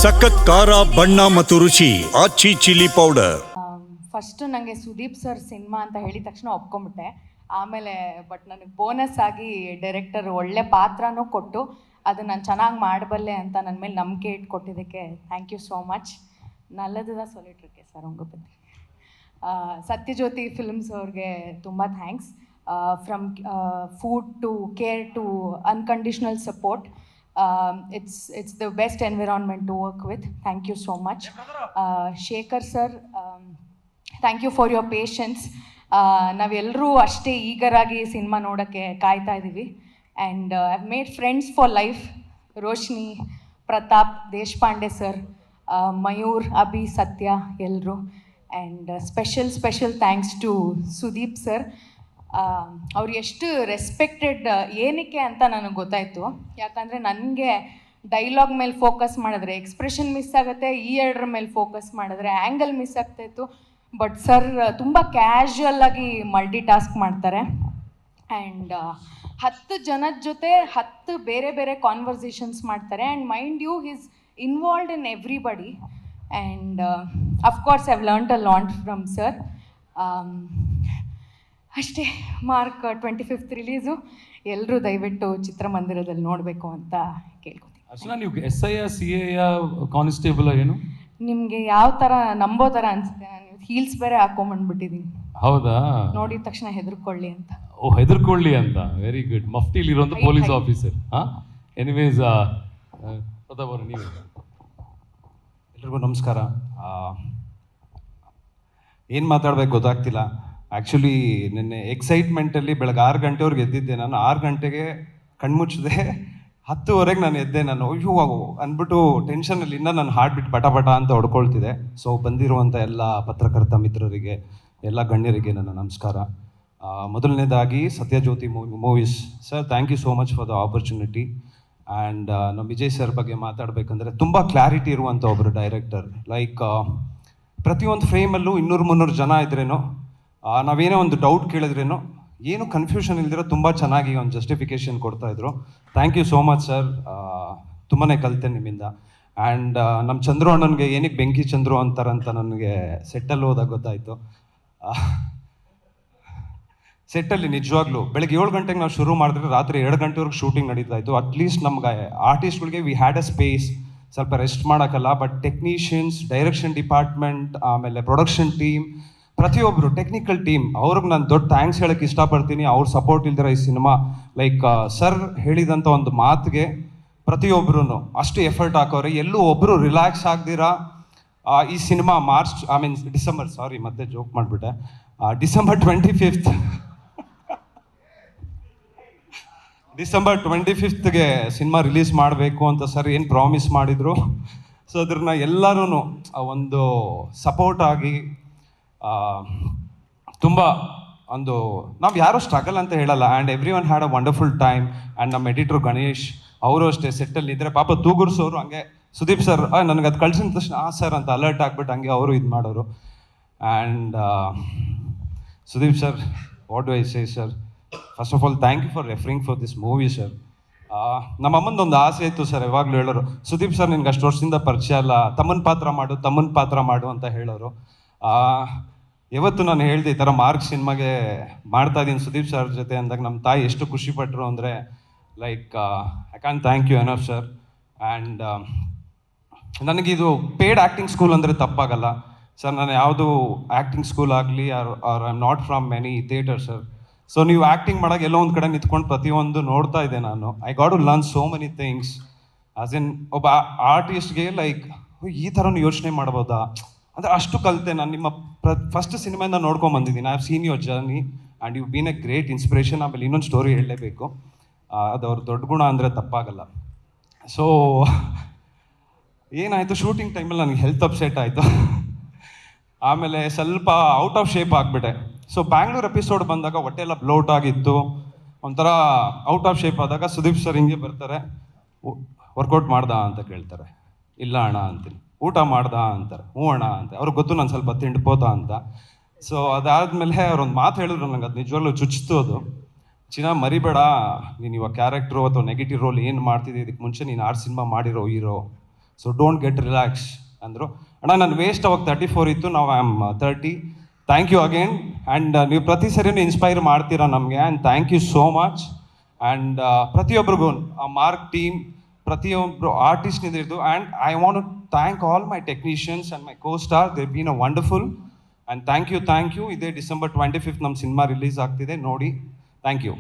ಸಖತ್ ಖಾರ ಬಣ್ಣ ಮತ್ತು ರುಚಿ ಆಚಿ ಚಿಲ್ಲಿ ಪೌಡರ್. ಫಸ್ಟ್ ನನಗೆ ಸುದೀಪ್ ಸರ್ ಸಿನಿಮಾ ಅಂತ ಹೇಳಿದ ತಕ್ಷಣ ಒಪ್ಕೊಂಬಿಟ್ಟೆ. ಆಮೇಲೆ ಬಟ್ ನನಗೆ ಬೋನಸ್ ಆಗಿ ಡೈರೆಕ್ಟರ್ ಒಳ್ಳೆ ಪಾತ್ರನೂ ಕೊಟ್ಟು ಅದು ನಾನು ಚೆನ್ನಾಗಿ ಮಾಡಬಲ್ಲೆ ಅಂತ ನನ್ನ ಮೇಲೆ ನಂಬಿಕೆ ಇಟ್ಕೊಟ್ಟಿದ್ದಕ್ಕೆ ಥ್ಯಾಂಕ್ ಯು ಸೋ ಮಚ್. நல்லதுதான் சொல்லிட்டு இருக்கேன் சார் உங்களை பற்றி. ಸತ್ಯಜ್ಯೋತಿ ಫಿಲ್ಮ್ಸ್ ಅವ್ರಿಗೆ ತುಂಬ thanks. From food to care to unconditional support. It's the best environment to work with. Thank you so much. Shekhar sir, thank you for your patience. ನಾವೆಲ್ಲರೂ ಅಷ್ಟೇ ಈಗರಾಗಿ cinema ನೋಡೋಕ್ಕೆ ಕಾಯ್ತಾ ಇದ್ದೀವಿ. And I've made friends for life. Roshni, Pratap, Deshpande sir, Mayur, Abhi, Sathya ಎಲ್ಲರೂ. And special thanks to Sudeep sir. ಅವ್ರು ಎಷ್ಟು respected ಏನಕ್ಕೆ ಅಂತ ನನಗೆ ಗೊತ್ತಾಯಿತು. ಯಾಕಂದರೆ ನನಗೆ ಡೈಲಾಗ್ ಮೇಲೆ ಫೋಕಸ್ ಮಾಡಿದ್ರೆ ಎಕ್ಸ್ಪ್ರೆಷನ್ ಮಿಸ್ ಆಗುತ್ತೆ, ಈ ಎರಡರ ಮೇಲೆ ಫೋಕಸ್ ಮಾಡಿದ್ರೆ ಆ್ಯಂಗಲ್ ಮಿಸ್ ಆಗ್ತಾಯಿತ್ತು. ಬಟ್ ಸರ್ ತುಂಬ ಕ್ಯಾಶುಯಲ್ಲಾಗಿ ಮಲ್ಟಿ ಟಾಸ್ಕ್ ಮಾಡ್ತಾರೆ. ಆ್ಯಂಡ್ 10 ಜನದ ಜೊತೆ 10 ಬೇರೆ ಬೇರೆ ಕಾನ್ವರ್ಸೇಷನ್ಸ್ ಮಾಡ್ತಾರೆ. And mind you is involved in everybody. And of course I've learned a lot from sir. ಅಷ್ಟೇ. March 25th release. ಎಲ್ಲರೂ ದಯವಿಟ್ಟು ಚಿತ್ರಮಂದಿರದಲ್ಲಿ ನೋಡಬೇಕು ಅಂತ ಕೇಳ್ಕೊತೀನಿ. ಅರ್ಚನಾ, ನೀವು SI CA ಕಾನ್ಸ್ಟೇಬಲ್ ಏನು? ನಿಮಗೆ ಯಾವ ಥರ ನಂಬೋ ಥರ ಅನಿಸುತ್ತೆ. ನಾನು ಹೀಲ್ಸ್ ಬೇರೆ ಹಾಕೊಂಬಂದ್ಬಿಟ್ಟಿದ್ದೀನಿ. ಹೌದಾ? ನೋಡಿದ ತಕ್ಷಣ ಹೆದರ್ಕೊಳ್ಳಿ ಅಂತ. ಓ, ಹೆದರ್ಕೊಳ್ಳಿ ಅಂತ. Very good. ಮಫ್ತಿಲಿ ಇರುವಂಥ ಪೊಲೀಸ್ ಆಫೀಸರ್. ಎನಿವೇಸ್ ಪ್ರತಾಪ್ ಅವರು, ನೀವು. ಎಲ್ರಿಗೂ ನಮಸ್ಕಾರ. ಏನು ಮಾತಾಡ್ಬೇಕು ಗೊತ್ತಾಗ್ತಿಲ್ಲ. ಆ್ಯಕ್ಚುಲಿ ನಿನ್ನೆ ಎಕ್ಸೈಟ್ಮೆಂಟಲ್ಲಿ ಬೆಳಗ್ಗೆ 6 ಗಂಟೆವರೆಗೆ ಎದ್ದಿದ್ದೆ. ನಾನು 6 ಗಂಟೆಗೆ ಕಣ್ಮುಚ್ಚಿದೆ. 10:00 ನಾನು ಎದ್ದೆ. ನಾನು ಅಯ್ಯೋ ಅಂದ್ಬಿಟ್ಟು ಟೆನ್ಷನಲ್ಲಿ ಇನ್ನೂ ನನ್ನ ಹಾರ್ಟ್ ಬಿಟ್ಟು ಪಟ ಅಂತ ಹೊಡ್ಕೊಳ್ತಿದೆ. ಸೊ ಬಂದಿರುವಂಥ ಎಲ್ಲ ಪತ್ರಕರ್ತ ಮಿತ್ರರಿಗೆ, ಎಲ್ಲ ಗಣ್ಯರಿಗೆ ನನ್ನ ನಮಸ್ಕಾರ. ಮೊದಲನೇದಾಗಿ Sathyajyothi movies sir, thank you so much for the opportunity. And ನಮ್ಮ ವಿಜಯ್ ಸರ್ ಬಗ್ಗೆ ಮಾತಾಡಬೇಕಂದ್ರೆ ತುಂಬ ಕ್ಲಾರಿಟಿ ಇರುವಂಥ ಒಬ್ಬರು ಡೈರೆಕ್ಟರ್. ಲೈಕ್ ಪ್ರತಿಯೊಂದು ಫ್ರೇಮಲ್ಲೂ 200-300 ಜನ ಇದ್ರೇನೋ, ನಾವೇನೋ ಒಂದು ಡೌಟ್ ಕೇಳಿದ್ರೇನೋ ಏನು ಕನ್ಫ್ಯೂಷನ್ ಇಲ್ದಿರೋ ತುಂಬ ಚೆನ್ನಾಗಿ ಒಂದು ಜಸ್ಟಿಫಿಕೇಷನ್ ಕೊಡ್ತಾಯಿದ್ರು. Thank you so much sir. ತುಂಬಾ ಕಲಿತೆ ನಿಮ್ಮಿಂದ. ಆ್ಯಂಡ್ ನಮ್ಮ ಚಂದ್ರು ಅಣ್ಣನಿಗೆ ಏನಕ್ಕೆ ಬೆಂಕಿ ಚಂದ್ರು ಅಂತಾರಂತ ನನಗೆ ಸೆಟ್ಟಲ್ಲಿ ಹೋದಾಗ ಗೊತ್ತಾಯಿತು. ಸೆಟ್ಟಲ್ಲಿ ನಿಜವಾಗ್ಲೂ ಬೆಳಗ್ಗೆ 7 ಗಂಟೆಗೆ ನಾವು ಶುರು ಮಾಡಿದ್ರೆ ರಾತ್ರಿ 2 ಗಂಟೆವರೆಗೆ ಶೂಟಿಂಗ್ ನಡೀತಾ ಇತ್ತು. ಅಟ್ಲೀಸ್ಟ್ ನಮ್ಗೆ ಆರ್ಟಿಸ್ಟ್ಗಳಿಗೆ ವಿ ಹ್ಯಾಡ್ ಅ ಸ್ಪೇಸ್, ಸ್ವಲ್ಪ ರೆಸ್ಟ್ ಮಾಡೋಕ್ಕಲ್ಲ. ಬಟ್ ಟೆಕ್ನಿಷಿಯನ್ಸ್, ಡೈರೆಕ್ಷನ್ ಡಿಪಾರ್ಟ್ಮೆಂಟ್, ಆಮೇಲೆ ಪ್ರೊಡಕ್ಷನ್ ಟೀಮ್, ಪ್ರತಿಯೊಬ್ಬರು ಟೆಕ್ನಿಕಲ್ ಟೀಮ್, ಅವ್ರಿಗೆ ನಾನು ದೊಡ್ಡ ಥ್ಯಾಂಕ್ಸ್ ಹೇಳೋಕ್ಕೆ ಇಷ್ಟಪಡ್ತೀನಿ. ಅವ್ರ ಸಪೋರ್ಟ್ ಇಲ್ದಿರ ಈ ಸಿನಿಮಾ, ಲೈಕ್ ಸರ್ ಹೇಳಿದಂಥ ಒಂದು ಮಾತಿಗೆ ಪ್ರತಿಯೊಬ್ಬರೂ ಅಷ್ಟು ಎಫರ್ಟ್ ಹಾಕೋರೆ. ಎಲ್ಲೂ ಒಬ್ಬರು ರಿಲ್ಯಾಕ್ಸ್ ಆಗ್ದಿರಾ ಈ ಸಿನಿಮಾ ಡಿಸೆಂಬರ್ ಮತ್ತೆ ಜೋಕ್ ಮಾಡಿಬಿಟ್ಟೆ. ಡಿಸೆಂಬರ್ 25ಗೆ ಸಿನಿಮಾ ರಿಲೀಸ್ ಮಾಡಬೇಕು ಅಂತ ಸರ್ ಏನು ಪ್ರಾಮಿಸ್ ಮಾಡಿದರು. ಸೊ ಅದ್ರನ್ನ ಎಲ್ಲರೂ ಒಂದು ಸಪೋರ್ಟ್ ಆಗಿ ತುಂಬ ಒಂದು ನಾವು ಯಾರೂ ಸ್ಟ್ರಗಲ್ ಅಂತ ಹೇಳಲ್ಲ. And every one had a wonderful time. And ನಮ್ಮ ಎಡಿಟ್ರು ಗಣೇಶ್ ಅವರು ಅಷ್ಟೇ ಸೆಟ್ಟಲ್ಲಿ ಇದ್ದರೆ ಪಾಪ ತೂಗುರ್ಸೋರು ಹಂಗೆ ಸುದೀಪ್ ಸರ್ ನನಗೆ ಅದು ಕಳ್ಸಿದ ತಕ್ಷಣ ಸರ್ ಅಂತ ಅಲರ್ಟ್ ಆಗಿಬಿಟ್ಟು ಹಂಗೆ ಅವರು ಇದು ಮಾಡೋರು. And Sudeep sir, what do I say sir, first of all thank you for referring for this movie sir. ನಮ್ಮ ಅಮ್ಮಂದೊಂದು ಆಸೆ ಇತ್ತು ಸರ್, ಯಾವಾಗಲೂ ಹೇಳೋರು, ಸುದೀಪ್ ಸರ್ ನಿನ್ಗೆ ಅಷ್ಟು ವರ್ಷದಿಂದ ಪರಿಚಯ ಅಲ್ಲ, ತಮ್ಮನ ಪಾತ್ರ ಮಾಡು ಅಂತ ಹೇಳೋರು. ಇವತ್ತು ನಾನು ಹೇಳಿದೆ ಈ ಥರ ಮಾರ್ಕ್ ಸಿನಿಮಾಗೆ ಮಾಡ್ತಾ ಇದ್ದೀನಿ ಸುದೀಪ್ ಸರ್ ಜೊತೆ ಅಂದಾಗ ನಮ್ಮ ತಾಯಿ ಎಷ್ಟು ಖುಷಿಪಟ್ಟರು ಅಂದರೆ, like I can thank you enough sir. And ನನಗಿದು ಪೇಯ್ಡ್ ಆ್ಯಕ್ಟಿಂಗ್ ಸ್ಕೂಲ್ ಅಂದರೆ ತಪ್ಪಾಗಲ್ಲ ಸರ್. ನಾನು ಯಾವುದು ಆ್ಯಕ್ಟಿಂಗ್ ಸ್ಕೂಲ್ ಆಗಲಿ or I am not from many theatre sir. So ನೀವು ಆ್ಯಕ್ಟಿಂಗ್ ಮಾಡೋಕೆ ಎಲ್ಲೋ ಒಂದು ಕಡೆ ನಿಂತ್ಕೊಂಡು ಪ್ರತಿಯೊಂದು ನೋಡ್ತಾ ಇದ್ದೆ ನಾನು. I got to learn so many things. As in ಒಬ್ಬ ಆರ್ಟಿಸ್ಟ್ಗೆ ಲೈಕ್ ಈ ಥರನೂ ಯೋಚನೆ ಮಾಡ್ಬೋದಾ ಅಂದರೆ ಅಷ್ಟು ಕಲಿತೆ. ನಾನು ನಿಮ್ಮ ಫಸ್ಟ್ ಸಿನಿಮಾಯಿಂದ ನೋಡ್ಕೊಂಬಂದಿದ್ದೀನಿ. I have seen your journey and you been a great inspiration. ಆಮೇಲೆ ಇನ್ನೊಂದು ಸ್ಟೋರಿ ಹೇಳಲೇಬೇಕು, ಅದು ಅವ್ರ ದೊಡ್ಡ ಗುಣ ಅಂದರೆ ತಪ್ಪಾಗಲ್ಲ. ಸೊ ಏನಾಯಿತು, ಶೂಟಿಂಗ್ ಟೈಮಲ್ಲಿ ನನಗೆ ಹೆಲ್ತ್ ಅಪ್ಸೆಟ್ ಆಯಿತು. ಆಮೇಲೆ ಸ್ವಲ್ಪ ಔಟ್ ಆಫ್ ಶೇಪ್ ಆಗಿಬಿಟ್ಟೆ. ಸೊ ಬ್ಯಾಂಗ್ಳೂರ್ ಎಪಿಸೋಡ್ ಬಂದಾಗ ಹೊಟ್ಟೆ ಎಲ್ಲ ಬ್ಲೌಟ್ ಆಗಿತ್ತು, ಒಂಥರ ಔಟ್ ಆಫ್ ಶೇಪ್ ಆದಾಗ ಸುದೀಪ್ ಸರ್ ಹಿಂಗೆ ಬರ್ತಾರೆ, ವರ್ಕೌಟ್ ಮಾಡ್ದ ಅಂತ ಕೇಳ್ತಾರೆ. ಇಲ್ಲ ಅಣ್ಣ ಅಂತೀನಿ. ಊಟ ಮಾಡ್ದ ಅಂತಾರೆ. ಹ್ಞೂ ಅಣ್ಣ ಅಂತ. ಅವ್ರಿಗೆ ಗೊತ್ತು ನಾನು ಸ್ವಲ್ಪ ತಿಂಡ್ಬೋದ ಅಂತ. ಸೊ ಅದಾದಮೇಲೆ ಅವ್ರೊಂದು ಮಾತು ಹೇಳಿದ್ರು, ನನಗೆ ಅದು ನಿಜವಾಗ್ಲೂ ಚುಚ್ಚಿತು. ಅದು ಮರಿಬೇಡ, ನೀನು ಇವಾಗ ಕ್ಯಾರೆಕ್ಟ್ರು ಅಥವಾ ನೆಗೆಟಿವ್ ರೋಲ್ ಏನು ಮಾಡ್ತಿದ್ದೆ, ಇದಕ್ಕೆ ಮುಂಚೆ ನೀನು 6 ಸಿನಿಮಾ ಮಾಡಿರೋ hero. So don't get relax ಅಂದರು. ಅಣ್ಣ ನಾನು ವೇಸ್ಟ್ ಅವಾಗ 34 ಇತ್ತು, ನಾವು I am 30. Thank you again. And ನೀವು ಪ್ರತಿ ಸರಿನೂ ಇನ್ಸ್ಪೈರ್ ಮಾಡ್ತೀರಾ ನಮಗೆ, and thank you so much. And ಪ್ರತಿಯೊಬ್ಬರಿಗೂ ಆ ಮಾರ್ಕ್ ಟೀಮ್, ಪ್ರತಿಯೊಬ್ಬರು ಆರ್ಟಿಸ್ಟ್ ಹಿಡಿದು, and I want to thank all my technicians and my co star. They been a wonderful. And thank you. ಇದೇ ಡಿಸೆಂಬರ್ 25 ನಮ್ಮ ಸಿನಿಮಾ ರಿಲೀಸ್ ಆಗ್ತಿದೆ, ನೋಡಿ. Thank you.